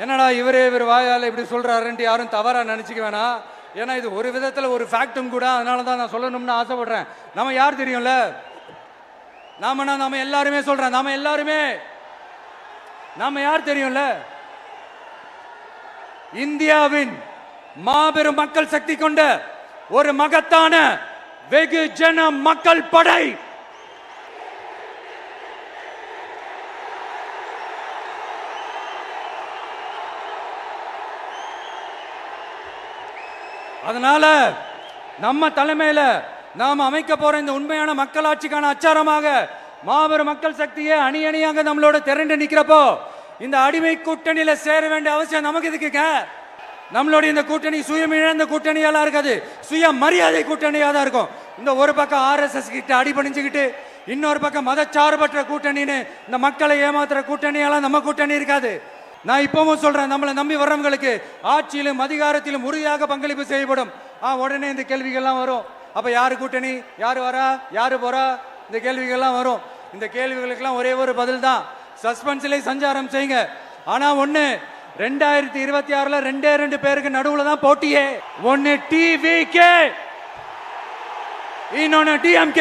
என்னடா இவர் வாயால் இப்படி சொல்றாருன்ட்டு யாரும் தவறா நினைச்சுக்க வேணாம். ஏன்னா இது ஒரு விதத்துல ஒரு ஃபேக்டும் கூட. அதனால தான் நான் சொல்லணும்னு ஆசைப்படுறேன். நம்ம யார் தெரியும்ல? நாம எல்லாருமே சொல்றேன். நாம யார் தெரியும்ல? இந்தியாவின் மாபெரும் மக்கள் சக்தி கொண்ட ஒரு மகத்தான வெகுஜன மக்கள் படை. அதனால நம்ம தலைமையில நாம் அமைக்க போற இந்த உண்மையான மக்களாட்சிக்கான அச்சாரமாக மாபெரும் மக்கள் சக்தியை அணி அணியாக நம்மளோட திரண்டு நிக்கிறப்போ இந்த அடிமை கூட்டணியில சேர வேண்டிய அவசியம் நமக்கு இருக்குங்க. நம்மளுடைய இந்த கூட்டணி சுயமிழந்த கூட்டணியெல்லாம் இருக்காது, சுய மரியாதை கூட்டணியா தான் இருக்கும். இந்த ஒரு பக்கம் RSS கிட்ட அடிபணிஞ்சுக்கிட்டு, இன்னொரு பக்கம் மதச்சார்பற்ற கூட்டணின்னு இந்த மக்களை ஏமாத்துற கூட்டணியெல்லாம் நம்ம கூட்டணி இருக்காது. நான் இப்பவும் சொல்றேன், நம்மளை நம்பி வர்றவங்களுக்கு ஆட்சியிலும் அதிகாரத்திலும் உறுதியாக பங்களிப்பு செய்யப்படும். உடனே இந்த கேள்விகள்லாம் வரும். அப்ப யாரு கூட்டணி, யாரு வரா, யாரு போறா, இந்த கேள்விகள்லாம் வரும். இந்த கேள்விகளுக்கெல்லாம் ஒரே ஒரு பதில் தான், சஸ்பென்ஸ்ல சஞ்சாரம் செய்யுங்க. ஆனா ஒண்ணு, 2026ல 2 பேருக்கு நடுவுல தான் போட்டியே. ஒன்னு TVK, இன்னொன்னு DMK.